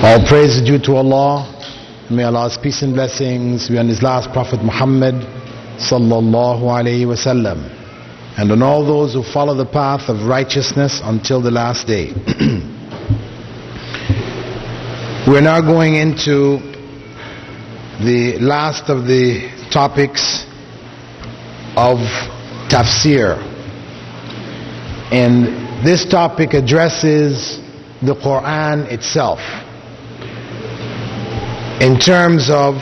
All praise is due to Allah. May Allah's peace and blessings be on His last Prophet Muhammad sallallahu alaihi wasallam, and on all those who follow the path of righteousness until the last day. We're now going into the last of the topics of tafsir, and this topic addresses the Quran itself in terms of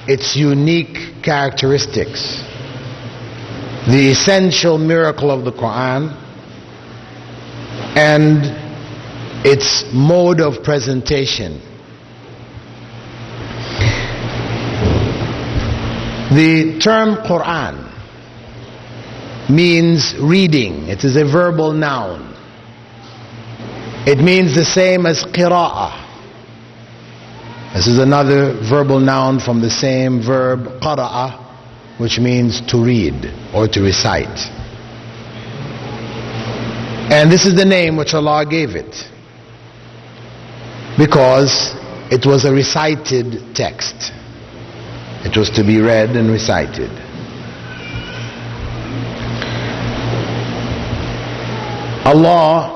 its unique characteristics, the essential miracle of the Quran, and its mode of presentation. The term Quran means reading. It is a verbal noun. It means the same as qira'ah. This is another verbal noun from the same verb qara'a, which means to read or to recite. And this is the name which Allah gave it, because it was a recited text. It was to be read and recited. Allah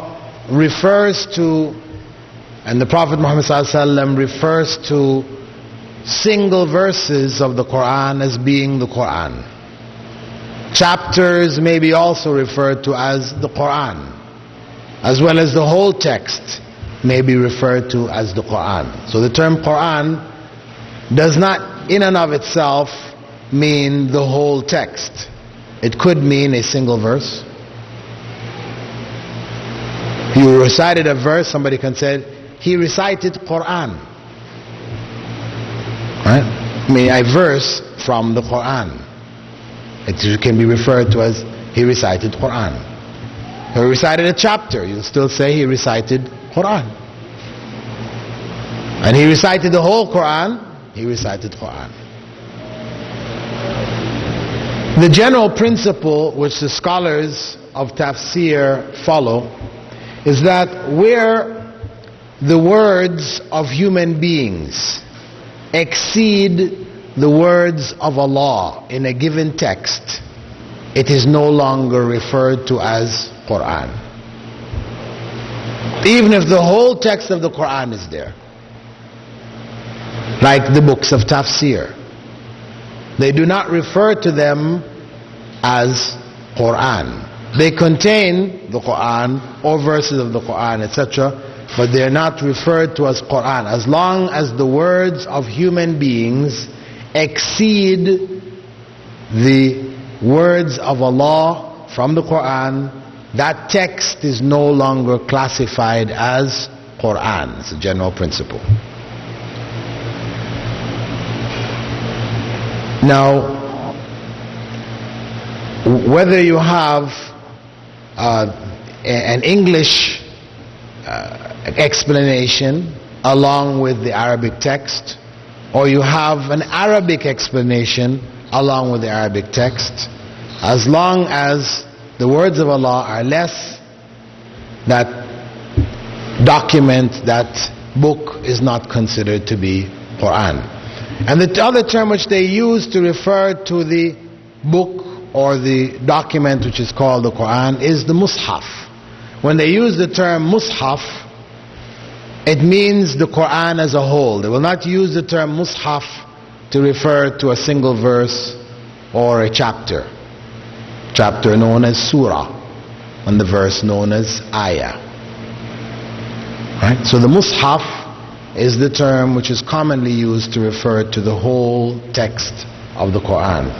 refers to, and the Prophet Muhammad ﷺ refers to, single verses of the Quran as being the Quran. Chapters may be also referred to as the Quran, as well as the whole text may be referred to as the Quran. So the term Quran does not in and of itself mean the whole text. It could mean a single verse. You recited a verse, somebody can say, he recited Quran. Right? I mean, a verse from the Quran. It can be referred to as he recited Quran. He recited a chapter, you'll still say he recited Quran. And he recited the whole Quran, he recited Quran. The general principle which the scholars of tafsir follow is that where the words of human beings exceed the words of Allah in a given text, it is no longer referred to as Quran, even if the whole text of the Quran is there. Like the books of tafsir, they do not refer to them as Quran. They contain the Quran or verses of the Quran, etc., but they are not referred to as Quran. As long as the words of human beings exceed the words of Allah from the Quran, that text is no longer classified as Quran. It's a general principle. Now, whether you have an English explanation along with the Arabic text, or you have an Arabic explanation along with the Arabic text, as long as the words of Allah are less, that document, that book is not considered to be Quran. And the other term which they use to refer to the book or the document which is called the Quran is the Mus'haf. When they use the term Mus'haf, it means the Quran as a whole. They will not use the term Mus'haf to refer to a single verse or a chapter. Chapter known as surah, and the verse known as ayah. Right? So the Mus'haf is the term which is commonly used to refer to the whole text of the Quran.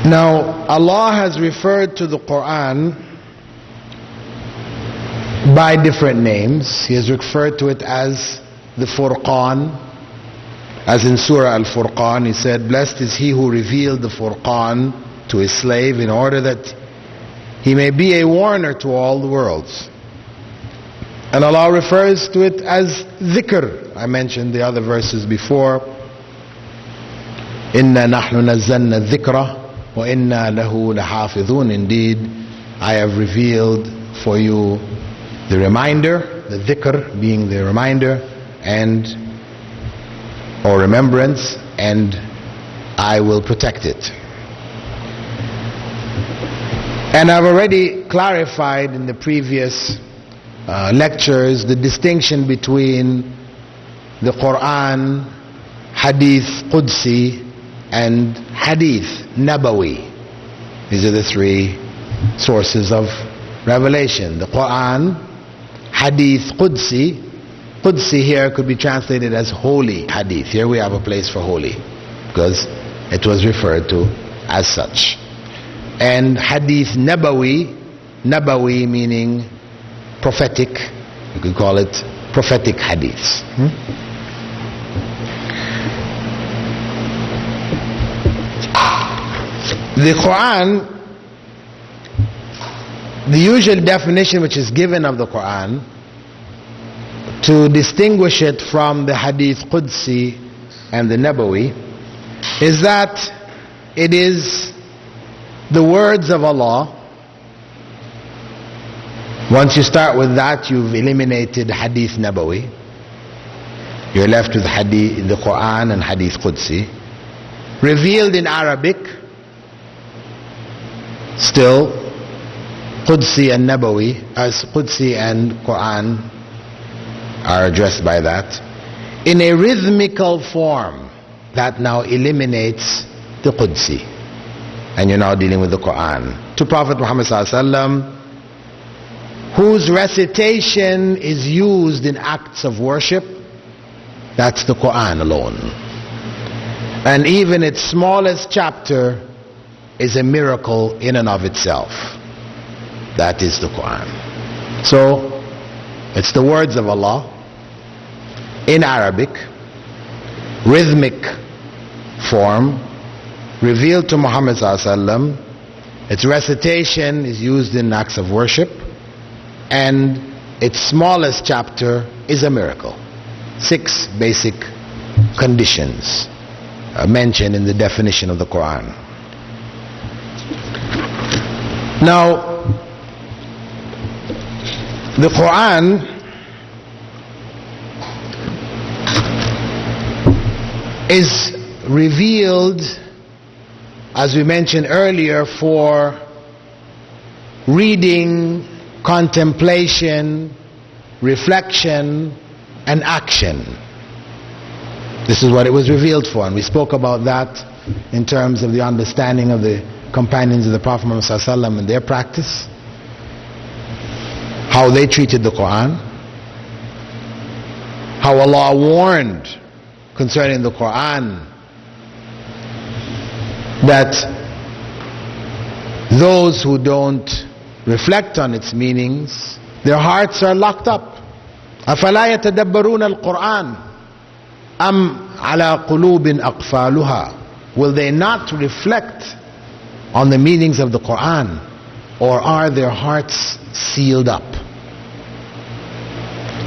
Now, Allah has referred to the Quran by different names. He has referred to it as the Furqan, as in Surah Al-Furqan, He said, "Blessed is he who revealed the Furqan to his slave in order that he may be a warner to all the worlds." And Allah refers to it as dhikr. I mentioned the other verses before. "Inna nahnu nazzalna dhikra wa inna lahu lahafidhun." Indeed, I have revealed for you the reminder, the dhikr being the reminder and or remembrance, and I will protect it. And I've already clarified in the previous lectures the distinction between the Quran, Hadith Qudsi, and Hadith Nabawi. These are the three sources of revelation: the Quran, Hadith Qudsi. Qudsi here could be translated as holy Hadith. Here we have a place for holy because it was referred to as such. And Hadith Nabawi, Nabawi meaning prophetic, you could call it prophetic hadiths. The Quran, the usual definition which is given of the Quran to distinguish it from the Hadith Qudsi and the Nabawi is that it is the words of Allah. Once you start with that, you've eliminated Hadith Nabawi. You're left with Hadith, the Quran and Hadith Qudsi, revealed in Arabic. Still, Qudsi and Nabawi, as Qudsi and Quran are addressed by that, in a rhythmical form that now eliminates the Qudsi, and you're now dealing with the Quran. To Prophet Muhammad ﷺ, whose recitation is used in acts of worship, that's the Quran alone. And even its smallest chapter is a miracle in and of itself. That is the Quran. So, it's the words of Allah in Arabic, rhythmic form, revealed to Muhammad ﷺ. Its recitation is used in acts of worship, and its smallest chapter is a miracle. 6 basic conditions mentioned in the definition of the Quran. Now, the Quran is revealed, as we mentioned earlier, for reading, contemplation, reflection, and action. This is what it was revealed for, and we spoke about that in terms of the understanding of the companions of the Prophet Muhammad ﷺ and their practice, how they treated the Quran, how Allah warned concerning the Quran that those who don't reflect on its meanings, their hearts are locked up. أَفَلَا يَتَدَبَّرُونَ الْقُرْآنَ أَمْ عَلَى قُلُوبٍ أَقْفَالُهَا? Will they not reflect on the meanings of the Quran, or are their hearts sealed up?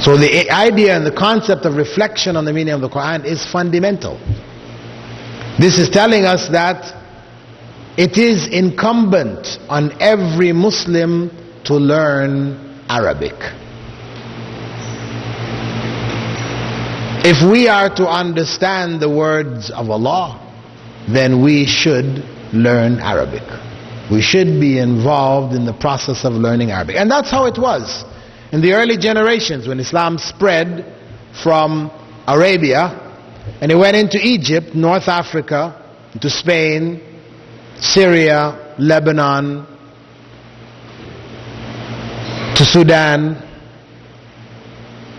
So the idea and the concept of reflection on the meaning of the Quran is fundamental. This is telling us that it is incumbent on every Muslim to learn Arabic. If we are to understand the words of Allah, then we should learn Arabic. We should be involved in the process of learning Arabic. And that's how it was in the early generations when Islam spread from Arabia and it went into Egypt, North Africa, into Spain, Syria, Lebanon, to Sudan.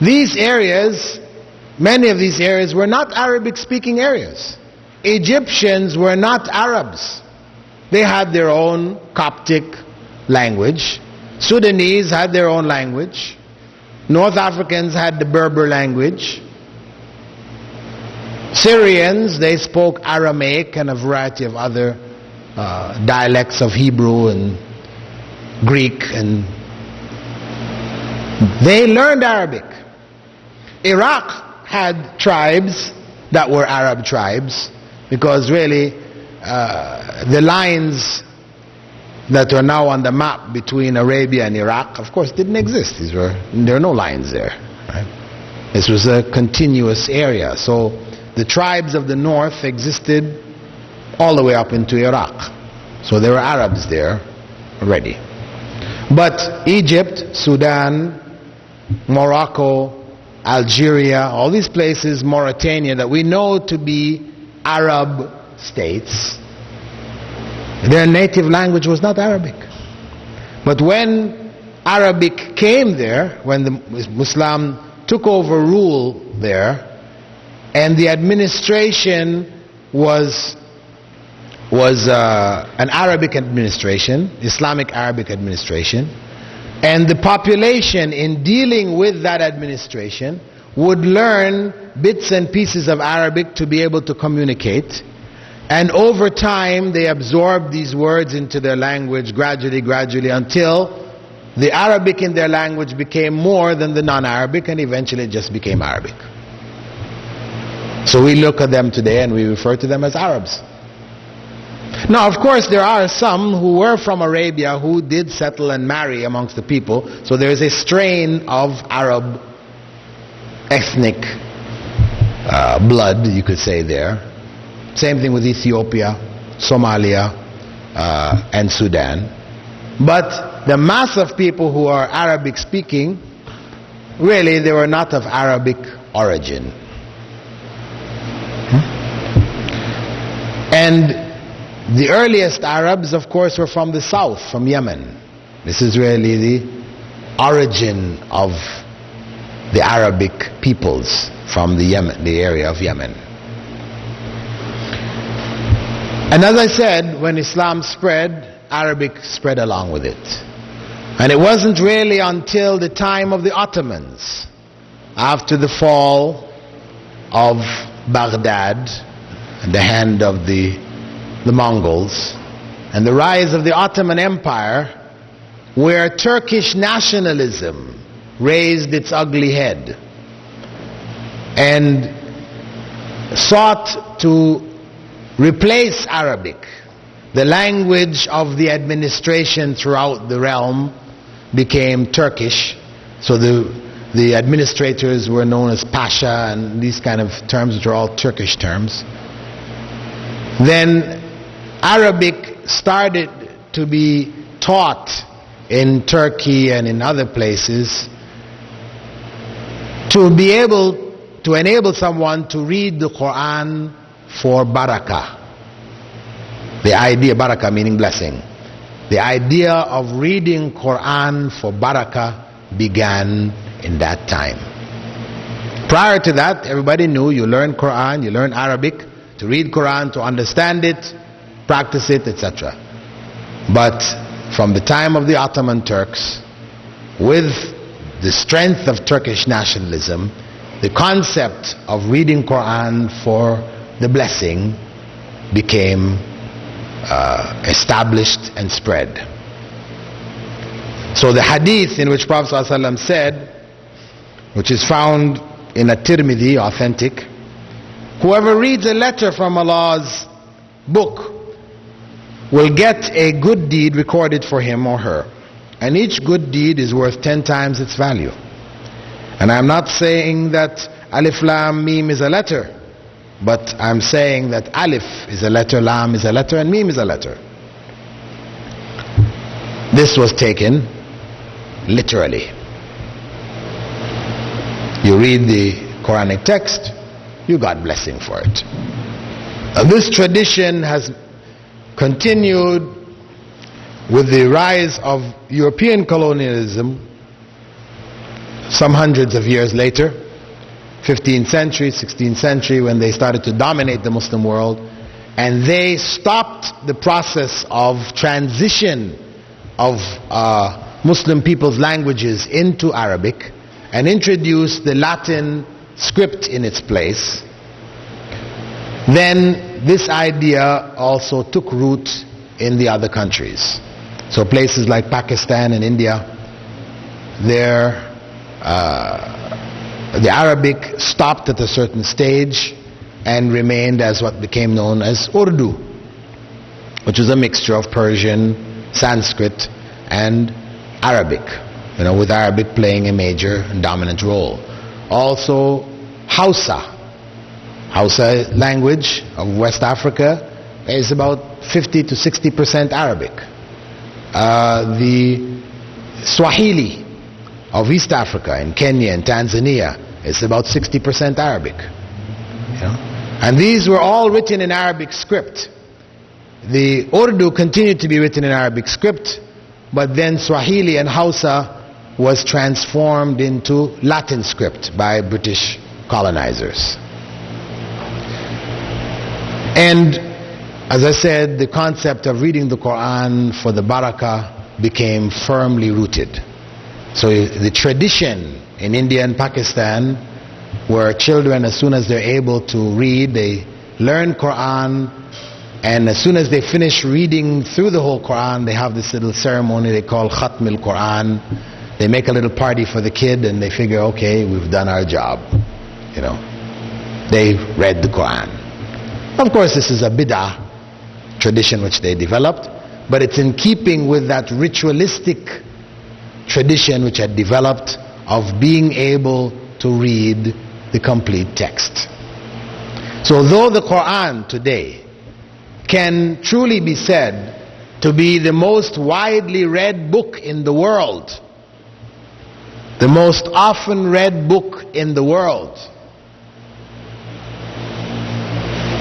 These areas, many of these areas were not Arabic speaking areas. Egyptians were not Arabs. They had their own Coptic language. Sudanese had their own language. North Africans had the Berber language. Syrians, they spoke Aramaic and a variety of other dialects of Hebrew and Greek, and they learned Arabic. Iraq had tribes that were Arab tribes, because really the lines that are now on the map between Arabia and Iraq, of course, didn't exist. There are no lines there. Right? This was a continuous area. So the tribes of the north existed all the way up into Iraq. So there were Arabs there already. But Egypt, Sudan, Morocco, Algeria, all these places, Mauritania, that we know to be Arab states, their native language was not Arabic. But when Arabic came there, when the Muslim took over rule there, and the administration was an Arabic administration, Islamic Arabic administration, and the population in dealing with that administration would learn bits and pieces of Arabic to be able to communicate. And over time they absorbed these words into their language gradually until the Arabic in their language became more than the non-Arabic, and eventually it just became Arabic. So we look at them today and we refer to them as Arabs. Now, of course, there are some who were from Arabia who did settle and marry amongst the people. So there is a strain of Arab ethnic blood, you could say, there. Same thing with Ethiopia, Somalia, and Sudan. But the mass of people who are Arabic speaking, really, they were not of Arabic origin. And the earliest Arabs, of course, were from the south, from Yemen. This is really the origin of the Arabic peoples, from the area of Yemen. And as I said, when Islam spread, Arabic spread along with it. And it wasn't really until the time of the Ottomans, after the fall of Baghdad and the hand of the Mongols, and the rise of the Ottoman Empire, where Turkish nationalism raised its ugly head and sought to replace Arabic, the language of the administration throughout the realm became Turkish. So the administrators were known as Pasha and these kind of terms, which are all Turkish terms. Then Arabic started to be taught in Turkey and in other places to be able to enable someone to read the Quran for barakah. The idea, barakah meaning blessing. The idea of reading Quran for barakah began in that time. Prior to that, everybody knew you learn Quran, you learn Arabic to read Quran, to understand it, practice it, etc. But from the time of the Ottoman Turks, with the strength of Turkish nationalism, the concept of reading Quran for the blessing became established and spread. So the hadith in which Prophet ﷺ said, which is found in a Tirmidhi, authentic, whoever reads a letter from Allah's book will get a good deed recorded for him or her, and each good deed is worth 10 times its value. And I'm not saying that Alif Lam Mim is a letter, but I'm saying that Alif is a letter, Lam is a letter, and Mim is a letter. This was taken literally. You read the Quranic text, you got blessing for it. This tradition has continued with the rise of European colonialism some hundreds of years later, 15th century, 16th century, when they started to dominate the Muslim world, and they stopped the process of transition of Muslim people's languages into Arabic and introduced the Latin script in its place. Then this idea also took root in the other countries. So places like Pakistan and India, the Arabic stopped at a certain stage and remained as what became known as Urdu, which is a mixture of Persian Sanskrit and Arabic, with Arabic playing a major and dominant role. Also Hausa language of West Africa is about 50 to 60% Arabic. The Swahili of East Africa in Kenya and Tanzania is about 60% Arabic. And these were all written in Arabic script. The Urdu continued to be written in Arabic script, but then Swahili and Hausa was transformed into Latin script by British colonizers. And as I said, the concept of reading the Quran for the barakah became firmly rooted. So the tradition in India and Pakistan, where children, as soon as they're able to read, they learn Quran, and as soon as they finish reading through the whole Quran, they have this little ceremony they call Khatm al-Quran. They make a little party for the kid, and they figure, okay, we've done our job. They read the Quran. Of course, this is a bid'ah tradition which they developed, but it's in keeping with that ritualistic tradition which had developed of being able to read the complete text. So though the Quran today can truly be said to be the most widely read book in the world, the most often read book in the world,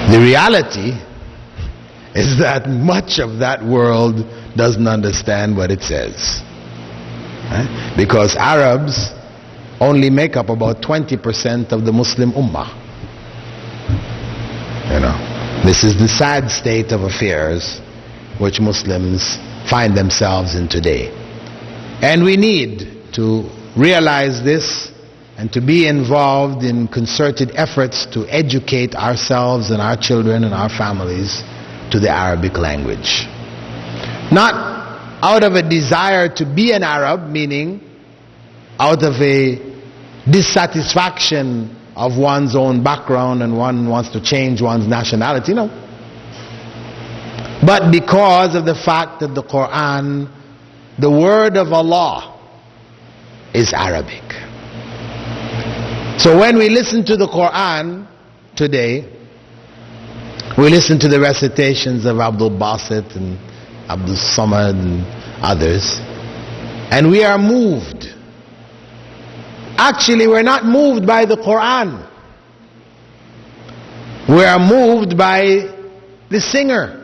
the reality is that much of that world doesn't understand what it says. Because Arabs only make up about 20% of the Muslim Ummah. This is the sad state of affairs which Muslims find themselves in today. And we need to realize this and to be involved in concerted efforts to educate ourselves and our children and our families to the Arabic language. Not out of a desire to be an Arab, meaning out of a dissatisfaction of one's own background and one wants to change one's nationality, no. But because of the fact that the Quran, the word of Allah, is Arabic. So when we listen to the Quran today, we listen to the recitations of Abdul Basit and Abdul Samad and others, and we are moved. Actually, we're not moved by the Quran. We are moved by the singer.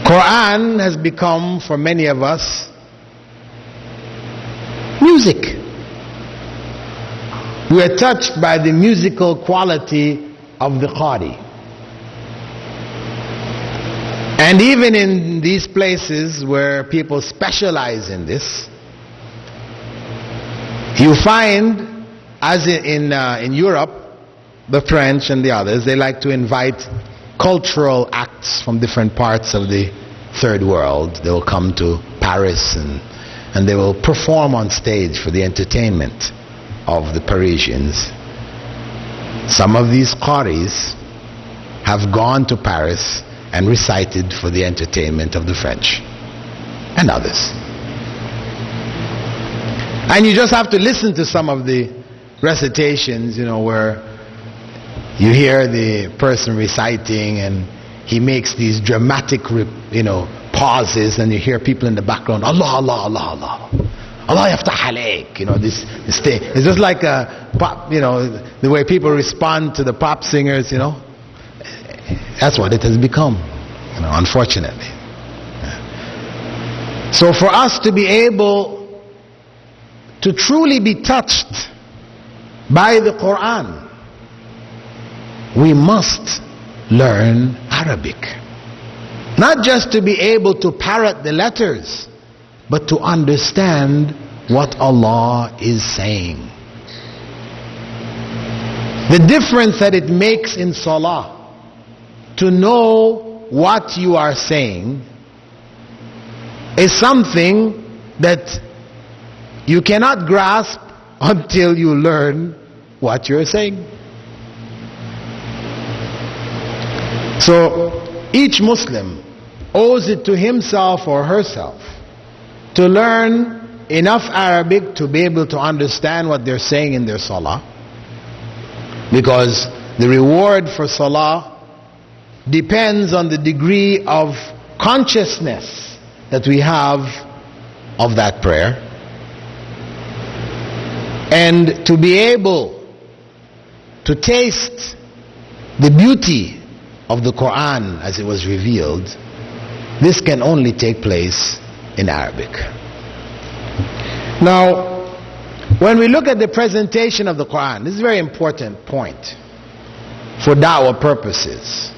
Quran has become, for many of us, music. We are touched by the musical quality of the Qari. And even in these places where people specialize in this, you find, as in Europe, the French and the others, they like to invite cultural acts from different parts of the third world. They will come to Paris and they will perform on stage for the entertainment of the Parisians. Some of these Qaris have gone to Paris and recited for the entertainment of the French and others. And you just have to listen to some of the recitations, where you hear the person reciting and he makes these dramatic, pauses, and you hear people in the background, Allah, Allah, Allah, Allah. Allah yaftah alayk, this thing. It's just like a pop, the way people respond to the pop singers, That's what it has become, unfortunately. So for us to be able to truly be touched by the Quran, we must learn Arabic. Not just to be able to parrot the letters, but to understand what Allah is saying. The difference that it makes in Salah, to know what you are saying, is something that you cannot grasp until you learn what you're saying. So each Muslim owes it to himself or herself to learn enough Arabic to be able to understand what they're saying in their salah, because the reward for salah depends on the degree of consciousness that we have of that prayer. And to be able to taste the beauty of the Quran as it was revealed, this can only take place in Arabic. Now, when we look at the presentation of the Quran, this is a very important point for da'wah purposes.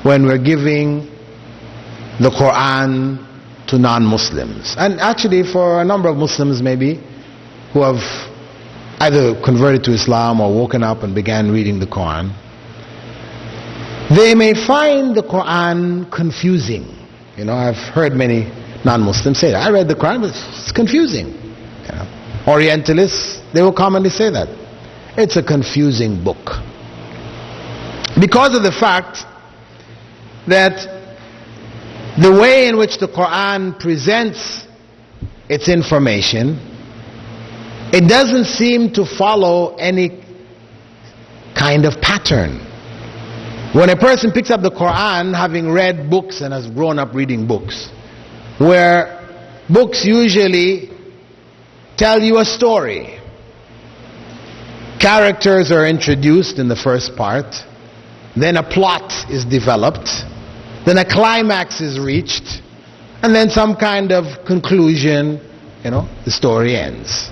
When we're giving the Quran to non-Muslims, and actually for a number of Muslims maybe who have either converted to Islam or woken up and began reading the Quran, they may find the Quran confusing. You know, I've heard many non-Muslims say that. I read the Quran, but it's confusing. You know, Orientalists, they will commonly say that. It's a confusing book. Because of the fact that the way in which the Quran presents its information, it doesn't seem to follow any kind of pattern. When a person picks up the Quran, having read books and has grown up reading books, where books usually tell you a story, characters are introduced in the first part, then a plot is developed, then a climax is reached, and then some kind of conclusion, the story ends.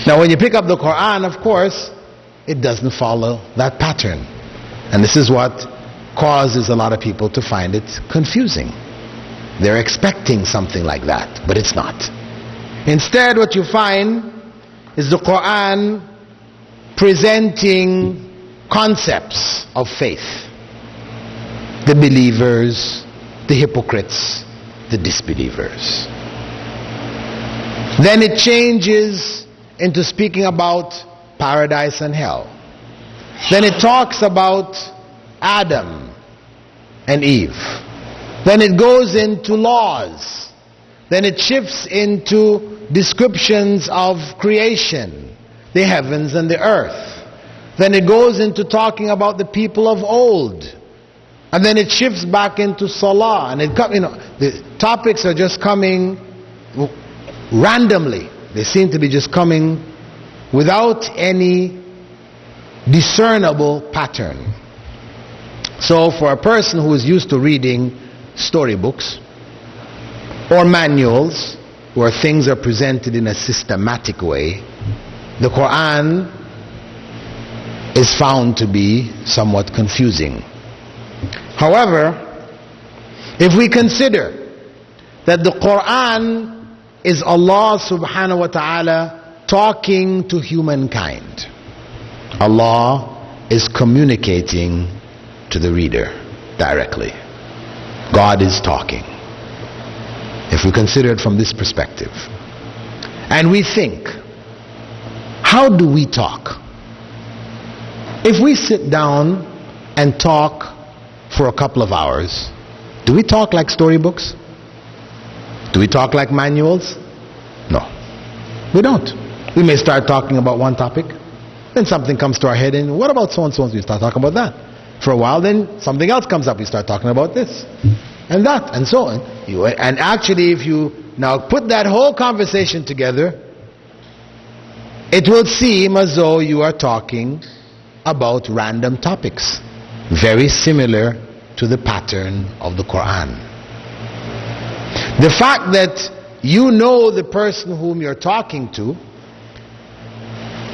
Now when you pick up the Quran, of course, it doesn't follow that pattern. And this is what causes a lot of people to find it confusing. They're expecting something like that, but it's not. Instead, what you find is the Quran presenting concepts of faith. The believers, the hypocrites, the disbelievers. Then it changes into speaking about paradise and hell. Then it talks about Adam and Eve. Then it goes into laws. Then it shifts into descriptions of creation, the heavens and the earth. Then it goes into talking about the people of old. And then it shifts back into Salah. And the topics are just coming randomly. They seem to be just coming without any discernible pattern. So for a person who is used to reading storybooks or manuals where things are presented in a systematic way, the Quran is found to be somewhat confusing. However, if we consider that the Quran is Allah subhanahu wa ta'ala talking to humankind, Allah is communicating to the reader directly. God is talking. If we consider it from this perspective, and we think, how do we talk? If we sit down and talk for a couple of hours, do we talk like storybooks? Do we talk like manuals? No, we don't. We may start talking about one topic, then something comes to our head, and what about so and so? We start talking about that. For a while, then something else comes up. We start talking about this and that and so on. And actually, if you now put that whole conversation together, it will seem as though you are talking about random topics, very similar to the pattern of the Quran. The fact that you know the person whom you're talking to,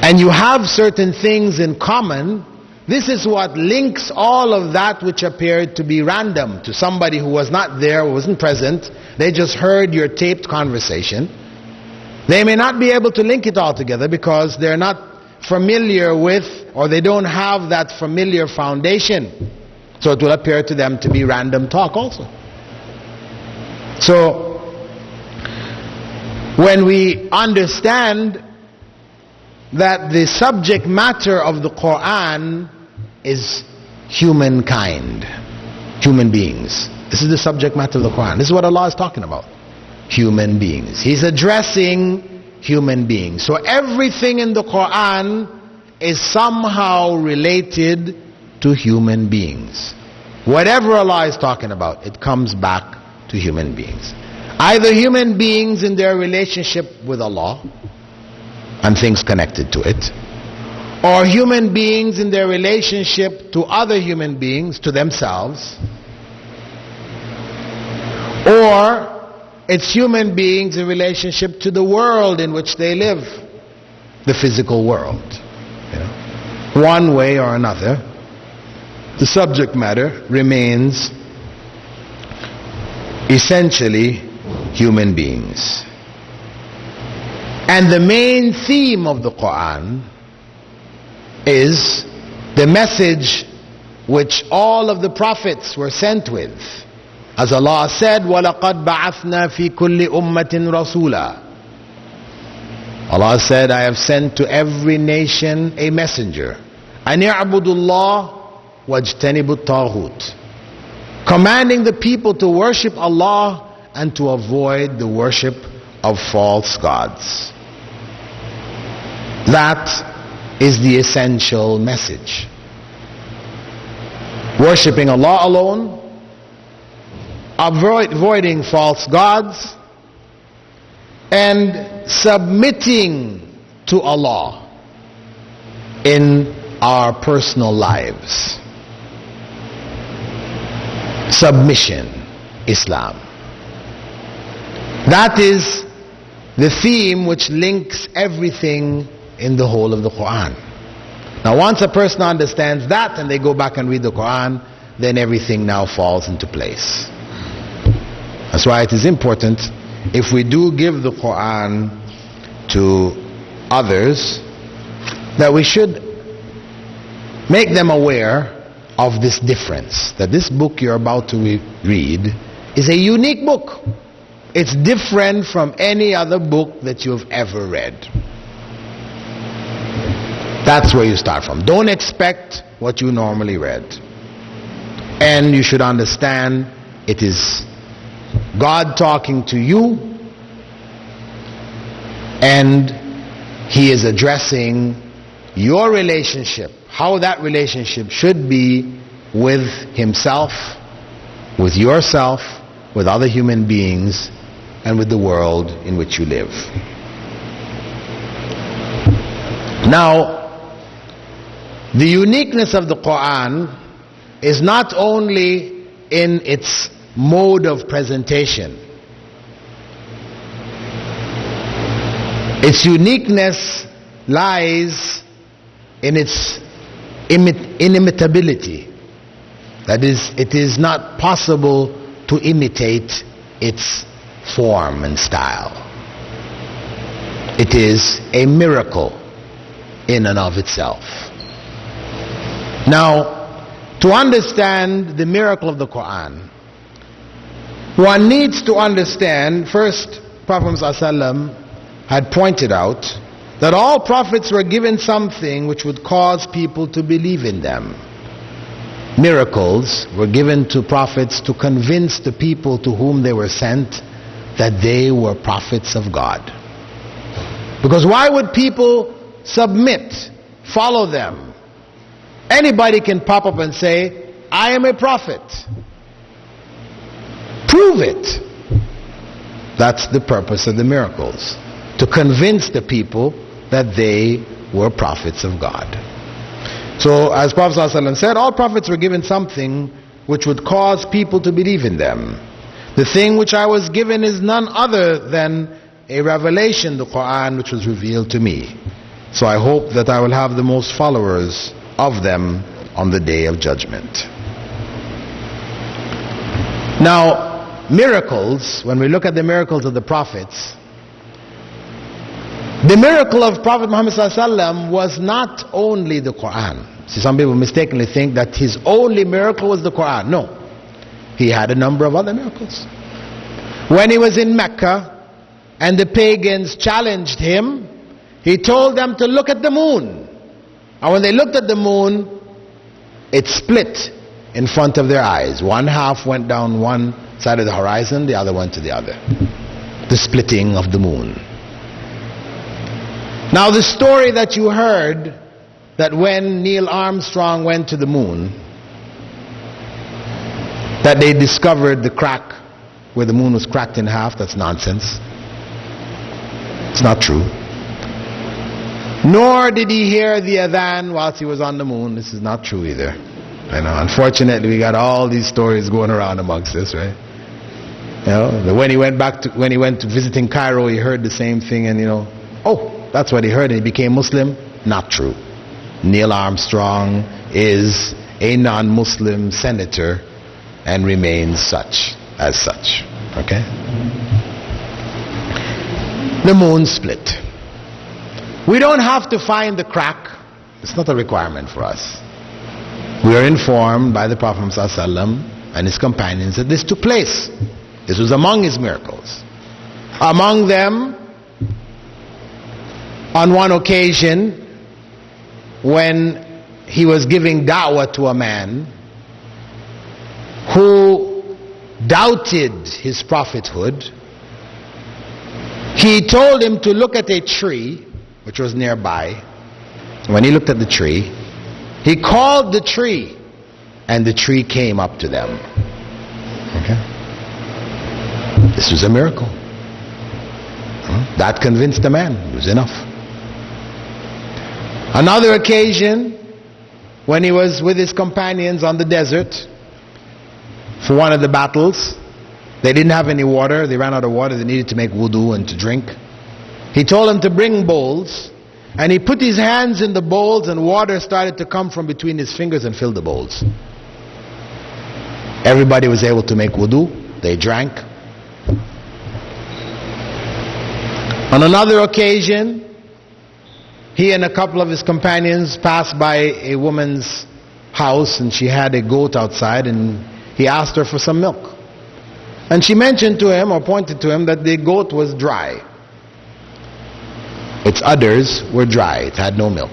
and you have certain things in common, this is what links all of that which appeared to be random to somebody who was not there, who wasn't present. They just heard your taped conversation. They may not be able to link it all together because they're not familiar with, or they don't have that familiar foundation. So it will appear to them to be random talk also. So when we understand that the subject matter of the Quran is humankind, human beings, This is the subject matter of the Quran. This is what Allah is talking about. Human beings. He's addressing human beings. So everything in the Quran is somehow related to human beings. Whatever Allah is talking about, it comes back to human beings. Either human beings in their relationship with Allah and things connected to it, or human beings in their relationship to other human beings, to themselves, or it's human beings in relationship to the world in which they live, the physical world. One way or another, the subject matter remains essentially human beings. And the main theme of the Quran is the message which all of the prophets were sent with. As Allah said, وَلَقَدْ بَعَثْنَا فِي كُلِّ أُمَّةٍ رَسُولًا. Allah said, I have sent to every nation a messenger. أَنِ اعْبُدُوا اللَّهَ وَاجْتَنِبُوا الطَّاغُوتَ, commanding the people to worship Allah and to avoid the worship of false gods. That is the essential message. Worshipping Allah alone, avoiding false gods, and submitting to Allah in our personal lives. Submission, Islam. That is the theme which links everything in the whole of the Quran. Now once a person understands that and they go back and read the Quran, then everything now falls into place. That's why it is important, if we do give the Quran to others, that we should make them aware of this difference, that this book you're about to read is a unique book. It's different from any other book that you've ever read. That's where you start from. Don't expect what you normally read. And you should understand it is God talking to you, and He is addressing your relationship, how that relationship should be with Himself, with yourself, with other human beings, and with the world in which you live. Now, the uniqueness of the Quran is not only in its mode of presentation. Its uniqueness lies in its inimitability. That is, it is not possible to imitate its form and style. It is a miracle in and of itself. Now, to understand the miracle of the Quran, one needs to understand, first, Prophet ﷺ had pointed out that all prophets were given something which would cause people to believe in them. Miracles were given to prophets to convince the people to whom they were sent that they were prophets of God. Because why would people submit, follow them? Anybody can pop up and say, I am a prophet. Prove it. That's the purpose of the miracles, to convince the people that they were prophets of God. So as Prophet ﷺ said, all prophets were given something which would cause people to believe in them. The thing which I was given is none other than a revelation, the Quran, which was revealed to me. So I hope that I will have the most followers of them on the day of judgment. Now, miracles, when we look at the miracles of the prophets, the miracle of Prophet Muhammad ﷺ was not only the Quran. See, some people mistakenly think that his only miracle was the Quran. No. He had a number of other miracles. When he was in Mecca and the pagans challenged him, he told them to look at the moon. And when they looked at the moon, it split in front of their eyes. One half went down one side of the horizon, the other went to the other. The splitting of the moon. Now the story that you heard, that when Neil Armstrong went to the moon, that they discovered the crack where the moon was cracked in half, that's nonsense. It's not true. Nor did he hear the adhan whilst he was on the moon. This is not true either. I know, unfortunately we got all these stories going around amongst us, right? You know, when he went to visiting Cairo, he heard the same thing, and oh, that's what he heard, and he became Muslim. Not true. Neil Armstrong is a non-Muslim senator and remains such. Okay? The moon split. We don't have to find the crack. It's not a requirement for us. We are informed by the Prophet ﷺ and his companions that this took place. This was among his miracles. Among them, on one occasion, when he was giving da'wah to a man who doubted his prophethood, he told him to look at a tree which was nearby. When he looked at the tree, he called the tree, and the tree came up to them. Okay? This was a miracle. That convinced the man. It was enough. Another occasion, when he was with his companions on the desert for one of the battles, they didn't have any water. They ran out of water. They needed to make wudu and to drink. He told them to bring bowls, and he put his hands in the bowls, and water started to come from between his fingers and fill the bowls. Everybody was able to make wudu. They drank. On another occasion, he and a couple of his companions passed by a woman's house, and she had a goat outside, and he asked her for some milk. And she mentioned to him, or pointed to him, that the goat was dry. Its udders were dry. It had no milk.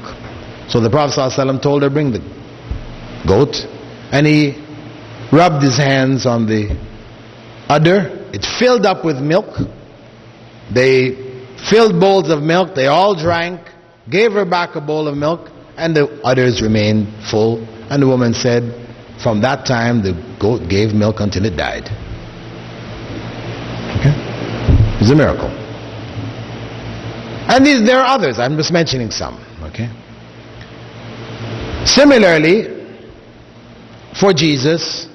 So the Prophet ﷺ told her, bring the goat. And he rubbed his hands on the udder. It filled up with milk. They filled bowls of milk. They all drank. Gave her back a bowl of milk. And the udders remained full. And the woman said, from that time the goat gave milk until it died. Okay? It's a miracle. And there are others. I'm just mentioning some. Okay? Similarly, for Jesus,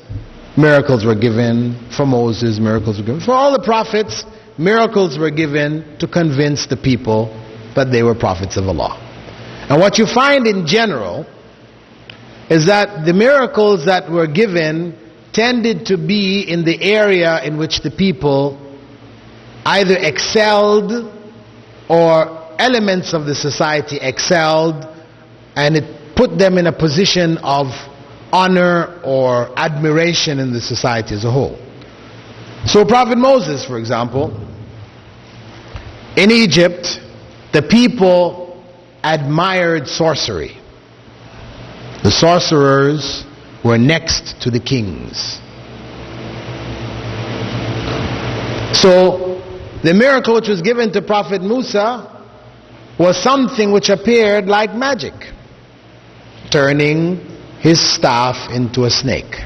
miracles were given. For Moses, miracles were given. For all the prophets, miracles were given to convince the people that they were prophets of Allah. And what you find in general is that the miracles that were given tended to be in the area in which the people either excelled, or elements of the society excelled, and it put them in a position of honor or admiration in the society as a whole. So Prophet Moses, for example, in Egypt, the people admired sorcery. The sorcerers were next to the kings. So the miracle which was given to Prophet Musa was something which appeared like magic, turning his staff into a snake.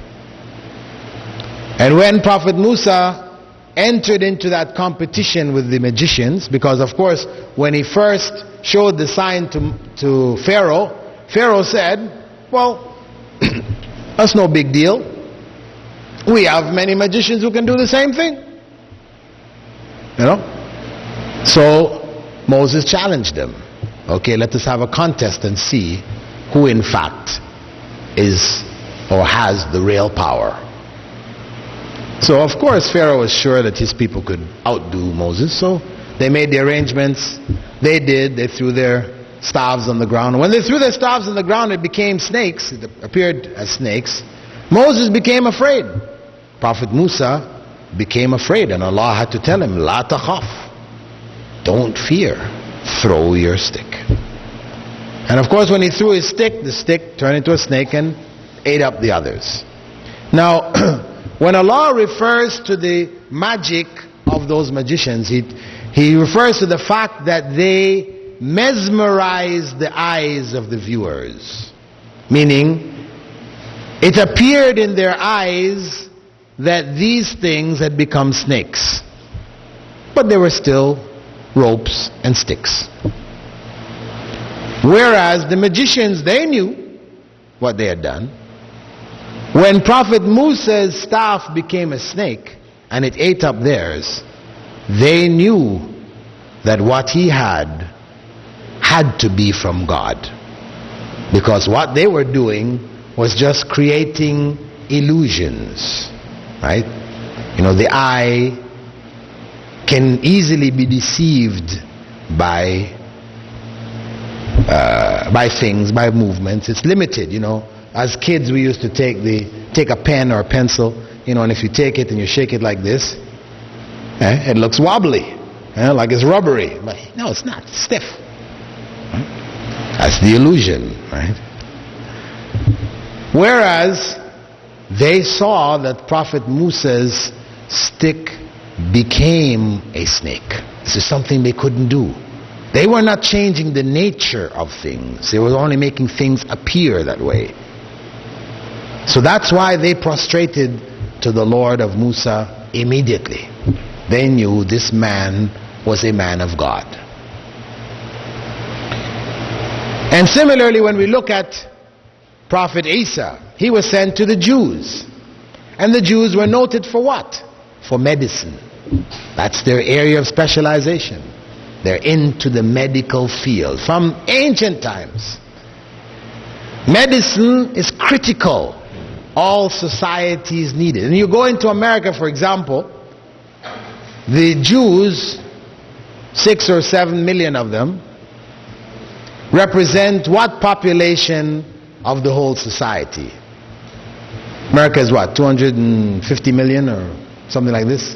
And when Prophet Musa entered into that competition with the magicians, because of course when he first showed the sign to Pharaoh, Pharaoh said, well, that's no big deal. We have many magicians who can do the same thing. So Moses challenged them. Okay, let us have a contest and see who in fact is or has the real power. So of course Pharaoh was sure that his people could outdo Moses, so they made the arrangements. They did. They threw their staves on the ground. When they threw their staves on the ground, it became snakes. It appeared as snakes. Moses became afraid. Prophet Musa became afraid, and Allah had to tell him, La takhaf, don't fear, throw your stick. And of course when he threw his stick, the stick turned into a snake and ate up the others. Now, when Allah refers to the magic of those magicians, He refers to the fact that they mesmerize the eyes of the viewers. Meaning, it appeared in their eyes that these things had become snakes. But they were still ropes and sticks. Whereas the magicians, they knew what they had done. When Prophet Musa's staff became a snake and it ate up theirs, they knew that what he had to be from God. Because what they were doing was just creating illusions, right? You know, the eye can easily be deceived by things, by movements. It's limited, you know. As kids, we used to take a pen or a pencil, you know, and if you take it and you shake it like this, it looks wobbly, like it's rubbery. But no, it's not. It's stiff. Right? That's the illusion, right? Whereas they saw that Prophet Musa's stick became a snake. This is something they couldn't do. They were not changing the nature of things. They were only making things appear that way. So that's why they prostrated to the Lord of Musa immediately. They knew this man was a man of God. And similarly, when we look at Prophet Isa, he was sent to the Jews. And the Jews were noted for what? For medicine. That's their area of specialization. They're into the medical field from ancient times. Medicine is critical. All societies need it. And you go into America, for example, the Jews, 6 or 7 million of them, represent what population of the whole society? America is what, 250 million or something like this?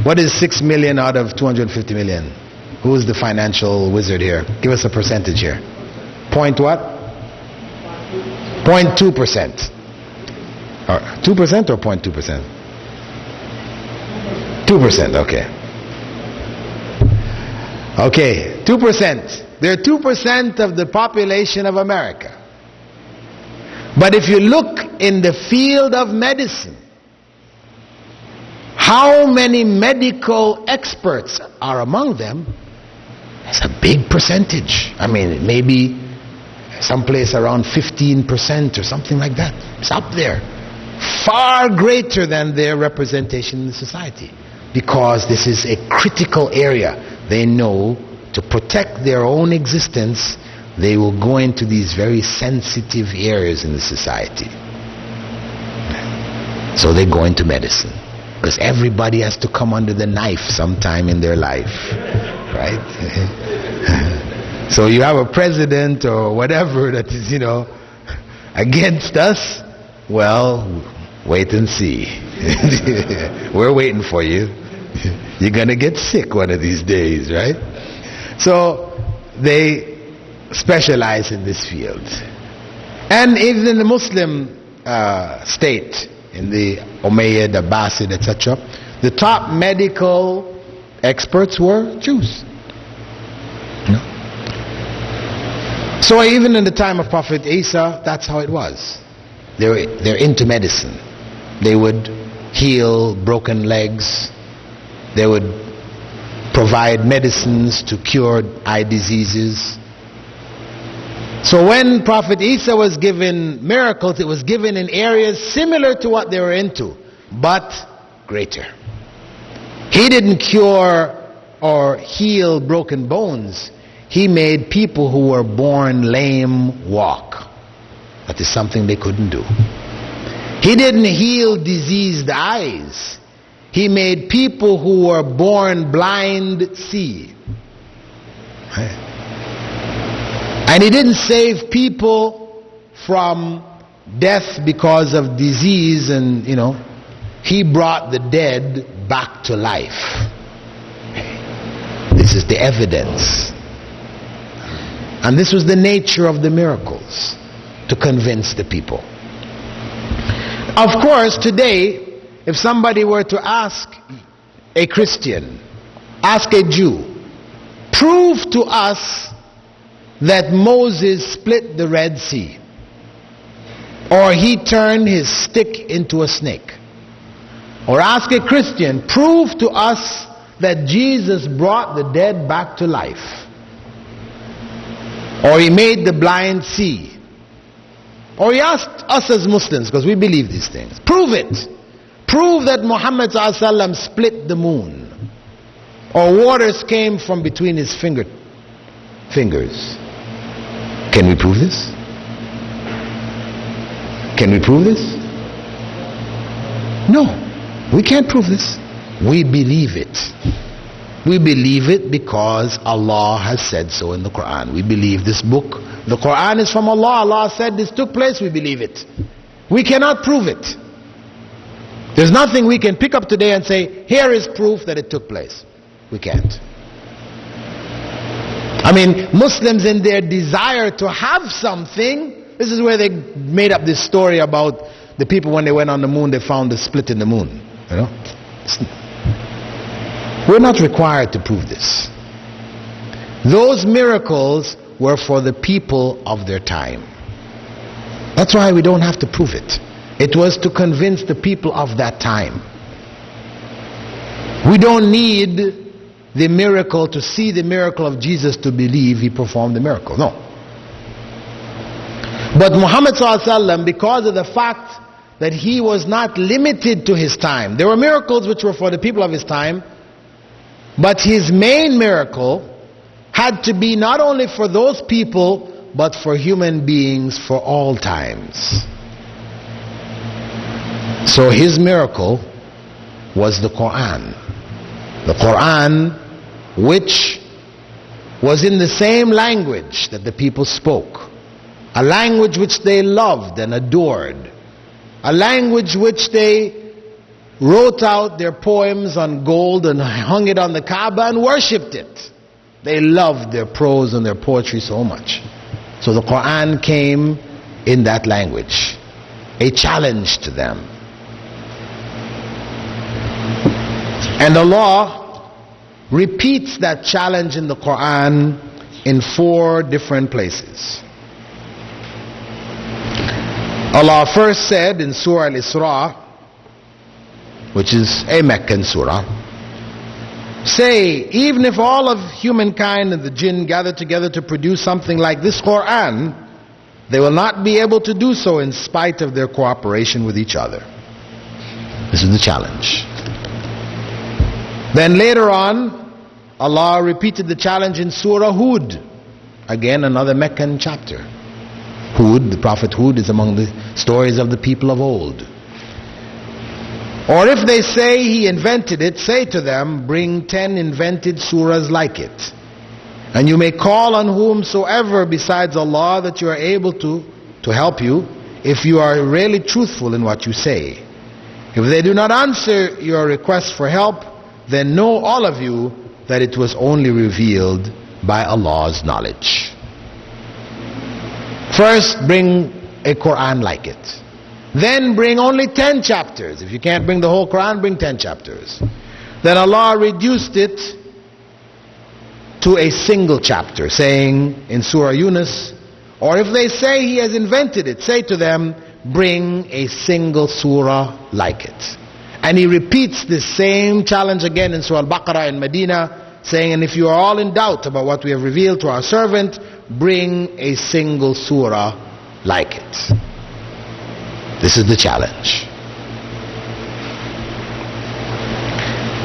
What is 6 million out of 250 million? Who is the financial wizard here? Give us a percentage here. Point what? 0.2%. 2% or 0.2%? 2%, okay. Okay, 2%. They're 2% of the population of America. But if you look in the field of medicine, how many medical experts are among them? It's a big percentage. I mean, maybe someplace around 15% or something like that. It's up there. Far greater than their representation in the society. Because this is a critical area. They know to protect their own existence, they will go into these very sensitive areas in the society. So they go into medicine. Because everybody has to come under the knife sometime in their life. Right? So you have a president or whatever that is, against us. Well, wait and see. We're waiting for you. You're going to get sick one of these days, right? So they specialize in this field. And even in the Muslim state, in the Umayyad, Abbasid, etc., the top medical experts were Jews. So even in the time of Prophet Isa, that's how it was. They're into medicine. They would heal broken legs. They would provide medicines to cure eye diseases. So when Prophet Isa was given miracles, it was given in areas similar to what they were into, but greater. He didn't cure or heal broken bones. He made people who were born lame walk. That is something they couldn't do. He didn't heal diseased eyes. He made people who were born blind see. And he didn't save people from death because of disease and, he brought the dead back to life. This is the evidence. And this was the nature of the miracles, to convince the people. Of course, today, if somebody were to ask a Christian, ask a Jew, prove to us that Moses split the Red Sea, or he turned his stick into a snake, or ask a Christian, prove to us that Jesus brought the dead back to life, or he made the blind see, or he asked us as Muslims, because we believe these things, prove it. Prove that Muhammad ﷺ split the moon, or waters came from between his fingers. Can we prove this? Can we prove this? No, we can't prove this. We believe it. We believe it because Allah has said so in the Quran. We believe this book. The Quran is from Allah. Allah said this took place. We believe it. We cannot prove it. There's nothing we can pick up today and say, here is proof that it took place. We can't. I mean, Muslims in their desire to have something, this is where they made up this story about the people when they went on the moon, they found a split in the moon. You know? We're not required to prove this. Those miracles were for the people of their time. That's why we don't have to prove it. It was to convince the people of that time. We don't need the miracle to see the miracle of Jesus to believe he performed the miracle. No. But Muhammad ﷺ, because of the fact that he was not limited to his time, there were miracles which were for the people of his time, but his main miracle had to be not only for those people, but for human beings for all times. So his miracle was the Quran. The Quran, which was in the same language that the people spoke, a language which they loved and adored, a language which they wrote out their poems on gold and hung it on the Kaaba and worshipped it. They loved their prose and their poetry so much. So the Quran came in that language, a challenge to them. And Allah repeats that challenge in the Quran in 4 different places. Allah first said in Surah Al-Isra, which is a Meccan surah, say, even if all of humankind and the jinn gather together to produce something like this Quran, they will not be able to do so in spite of their cooperation with each other. This is the challenge. Then later on, Allah repeated the challenge in Surah Hud, again another Meccan chapter. Hud, the Prophet Hud, is among the stories of the people of old. Or if they say he invented it, say to them, bring 10 invented surahs like it. And you may call on whomsoever besides Allah that you are able to help you, if you are really truthful in what you say. If they do not answer your request for help, then know all of you that it was only revealed by Allah's knowledge. First, bring a Quran like it. Then bring only 10 chapters. If you can't bring the whole Quran, bring 10 chapters. Then Allah reduced it to a single chapter, saying in Surah Yunus, or if they say he has invented it, say to them, bring a single surah like it. And he repeats this same challenge again in Surah Al-Baqarah in Medina, saying, and if you are all in doubt about what we have revealed to our servant, bring a single surah like it. This is the challenge.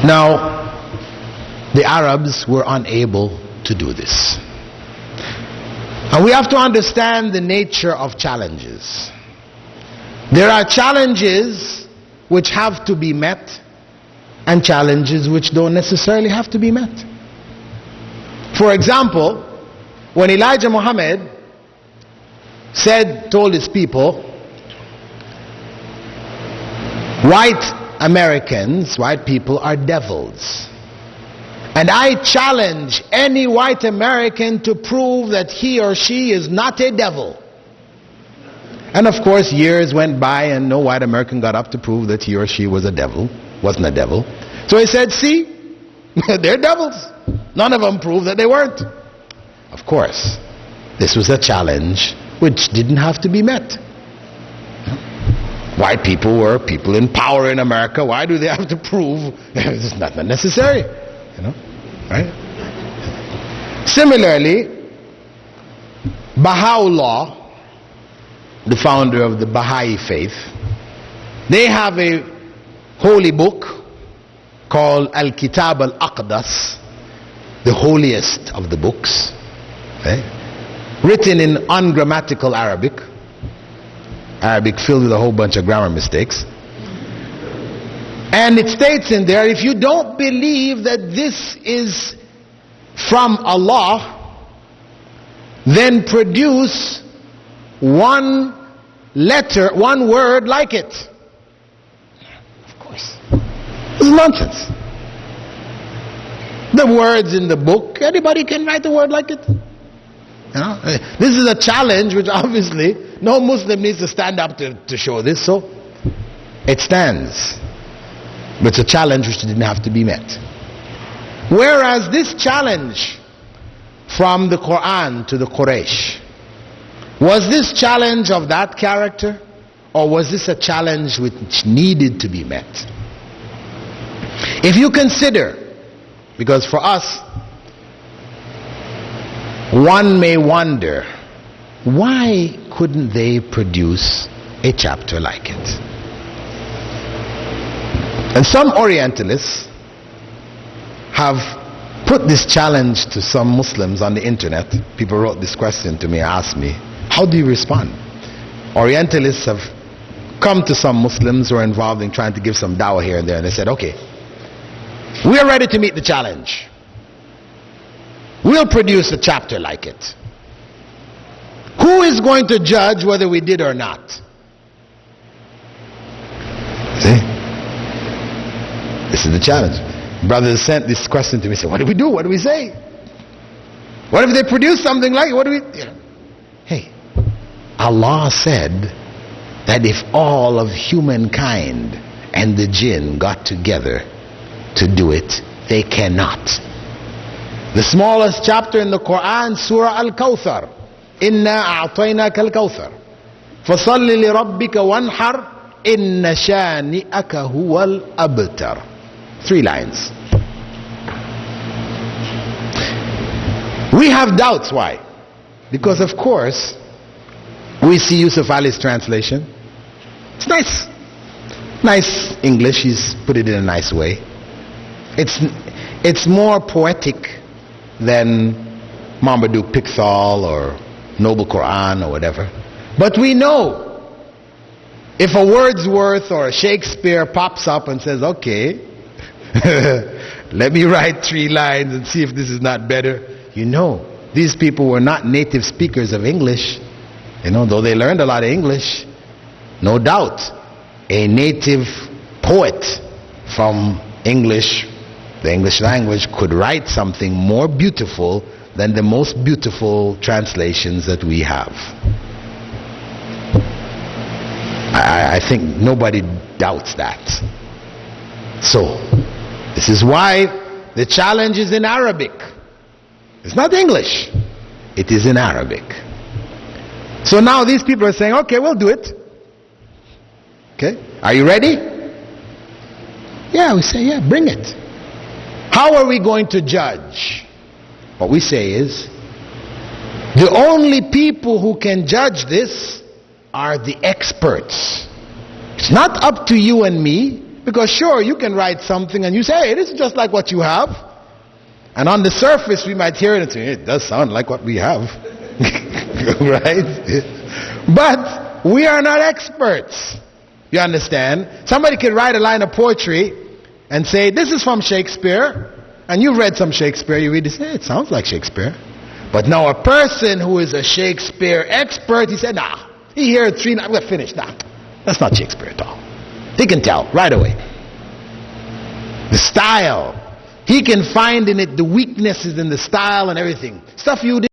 Now, the Arabs were unable to do this. And we have to understand the nature of challenges. There are challenges which have to be met, and challenges which don't necessarily have to be met. For example, when Elijah Muhammad told his people, white Americans, white people are devils. And I challenge any white American to prove that he or she is not a devil. And of course, years went by and no white American got up to prove that he or she was a devil, wasn't a devil. So he said, see, they're devils. None of them proved that they weren't. Of course, this was a challenge which didn't have to be met. White people were people in power in America. Why do they have to prove? It's not necessary, right? Similarly, Baha'u'llah, the founder of the Baha'i faith, they have a holy book called Al-Kitab Al-Aqdas, the holiest of the books, written in ungrammatical Arabic filled with a whole bunch of grammar mistakes. And it states in there, if you don't believe that this is from Allah, then produce one letter, one word like it. Of course. It's nonsense. The words in the book, anybody can write a word like it. This is a challenge which obviously no Muslim needs to stand up to show this, so it stands. But it's a challenge which didn't have to be met. Whereas this challenge from the Quran to the Quraysh, was this challenge of that character, or was this a challenge which needed to be met? If you consider, because for us, one may wonder, why couldn't they produce a chapter like it? And some Orientalists have put this challenge to some Muslims on the internet. People wrote this question to me, asked me, how do you respond? Orientalists have come to some Muslims who are involved in trying to give some dawah here and there, and they said, okay, we are ready to meet the challenge. We'll produce a chapter like it. Who is going to judge whether we did or not? See? This is the challenge. Brothers sent this question to me, said, what do we do? What do we say? What if they produce something like it? What do we... Hey, Allah said that if all of humankind and the jinn got together to do it, they cannot. The smallest chapter in the Quran, Surah Al-Kawthar. Inna a'tainaka al-Kawthar. Fasalli li rabbika wanhar inna shani'aka huwal abtar. 3 lines. We have doubts. Why? Because of course we see Yusuf Ali's translation. It's nice English. He's put it in a nice way. It's more poetic than Marmaduke Pickthall or Noble Quran or whatever. But we know if a Wordsworth or a Shakespeare pops up and says, okay, let me write 3 lines and see if this is not better. These people were not native speakers of English. Though they learned a lot of English, no doubt a native poet from the English language could write something more beautiful than the most beautiful translations that we have. I think nobody doubts that. So, this is why the challenge is in Arabic. It's not English. It is in Arabic. So now these people are saying, okay, we'll do it. Okay, are you ready? Yeah, we say, yeah, bring it. How are we going to judge? What we say is, the only people who can judge this are the experts. It's not up to you and me, because sure, you can write something and you say, hey, this is just like what you have. And on the surface, we might hear it and say, it does sound like what we have. Right? But we are not experts. You understand? Somebody can write a line of poetry and say, this is from Shakespeare. And you've read some Shakespeare, you read this, it sounds like Shakespeare. But now a person who is a Shakespeare expert, he said, nah, he heard 3 lines, we're finished. Nah, that's not Shakespeare at all. He can tell right away. The style. He can find in it the weaknesses in the style and everything. Stuff you didn't